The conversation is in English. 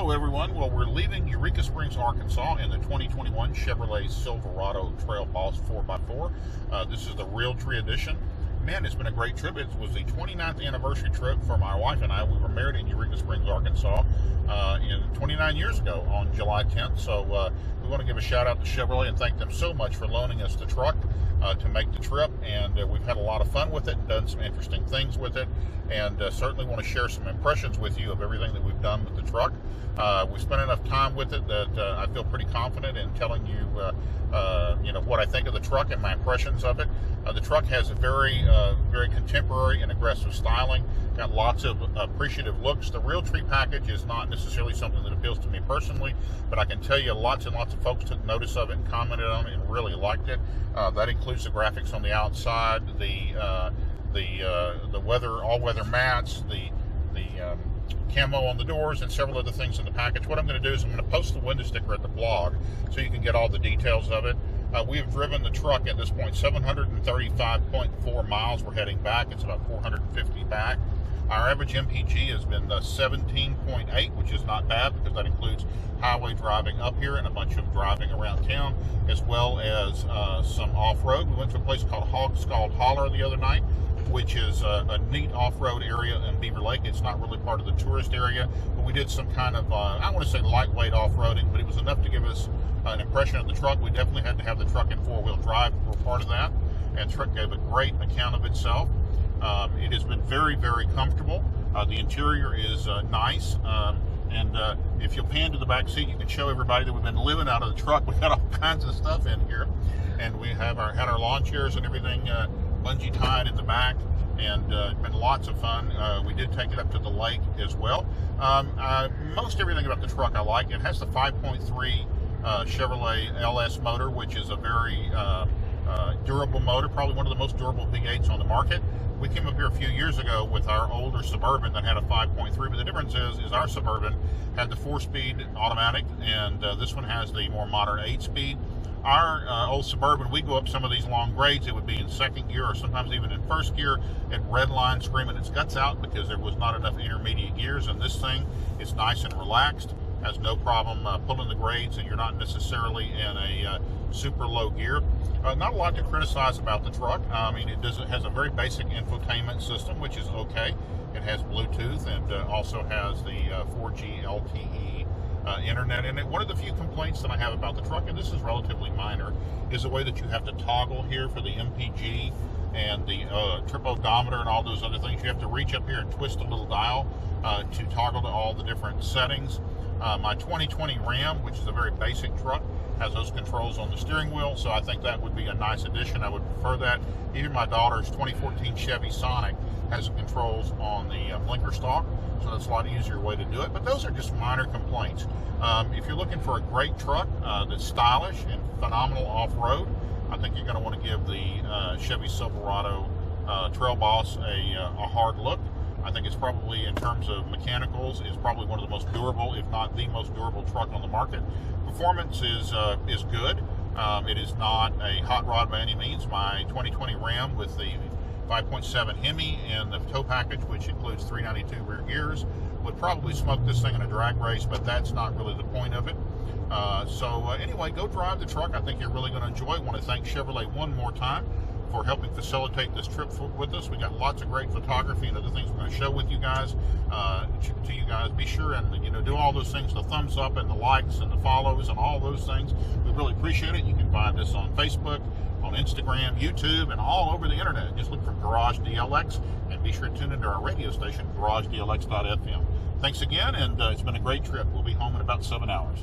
Hello everyone. Well, we're leaving Eureka Springs, Arkansas in the 2021 Chevrolet Silverado Trail Boss 4x4. This is the Realtree edition. Man, it's been a great trip. It was the 29th anniversary trip for my wife and I. We were married in Eureka Springs, Arkansas 29 years ago on July 10th. So we want to give a shout out to Chevrolet and thank them so much for loaning us the truck to make the trip. And we've had a lot of fun with it and done some interesting things with it. And certainly want to share some impressions with you of everything that we've done with the truck. We spent enough time with it that I feel pretty confident in telling you, what I think of the truck and my impressions of it. The truck has a very contemporary and aggressive styling. Got lots of appreciative looks. The Realtree package is not necessarily something that appeals to me personally, but I can tell you lots and lots of folks took notice of it and commented on it and really liked it. That includes the graphics on the outside, the all-weather mats, the camo on the doors, and several other things in the package. What I'm going to do is I'm going to post the window sticker at the blog so you can get all the details of it. We have driven the truck at this point 735.4 miles. We're heading back. It's about 450 back. Our average MPG has been 17.8, which is not bad because that includes highway driving up here and a bunch of driving around town, as well as some off-road. We went to a place called Scald Holler the other night, which is a neat off-road area in Beaver Lake. It's not really part of the tourist area, but we did some kind of, I want to say lightweight off-roading, but it was enough to give us an impression of the truck. We definitely had to have the truck in four-wheel drive for part of that, and the truck gave a great account of itself. It has been very, very comfortable. The interior is nice, and if you'll pan to the back seat, you can show everybody that we've been living out of the truck. We've got all kinds of stuff in here, and we have had our lawn chairs and everything bungee tied in the back, and it's been lots of fun. We did take it up to the lake as well. Most everything about the truck I like. It has the 5.3 Chevrolet LS motor, which is a very durable motor, probably one of the most durable V8s on the market. We came up here a few years ago with our older Suburban that had a 5.3, but the difference is our Suburban had the 4-speed automatic, and this one has the more modern 8-speed. Our old Suburban, we go up some of these long grades, it would be in second gear or sometimes even in first gear at red line screaming its guts out because there was not enough intermediate gears. And this thing is nice and relaxed, has no problem pulling the grades, and you're not necessarily in a super low gear. Not a lot to criticize about the truck. I mean, it has a very basic infotainment system, which is okay. It has Bluetooth and also has the 4G LTE internet in it. One of the few complaints that I have about the truck, and this is relatively minor, is the way that you have to toggle here for the MPG and the trip odometer and all those other things. You have to reach up here and twist a little dial to toggle to all the different settings. My 2020 Ram, which is a very basic truck, has those controls on the steering wheel, so I think that would be a nice addition. I would prefer that. Even my daughter's 2014 Chevy Sonic has the controls on the blinker stalk, so that's a lot easier way to do it. But those are just minor complaints. If you're looking for a great truck that's stylish and phenomenal off-road, I think you're going to want to give the Chevy Silverado Trail Boss a hard look. I think it's probably, in terms of mechanicals, is probably one of the most durable, if not the most durable truck on the market. Performance is good. It is not a hot rod by any means. My 2020 Ram with the 5.7 Hemi and the tow package, which includes 392 rear gears, would probably smoke this thing in a drag race, but that's not really the point of it. Anyway, go drive the truck. I think you're really going to enjoy it. I want to thank Chevrolet one more time for helping facilitate this trip with us. We got lots of great photography and other things we're going to show with you guys. To you guys, be sure and do all those things, the thumbs up and the likes and the follows and all those things. We really appreciate it. You can find us on Facebook, on Instagram, YouTube, and all over the internet. Just look for Garage DLX and be sure to tune into our radio station, garagedlx.fm. Thanks again, and it's been a great trip. We'll be home in about 7 hours.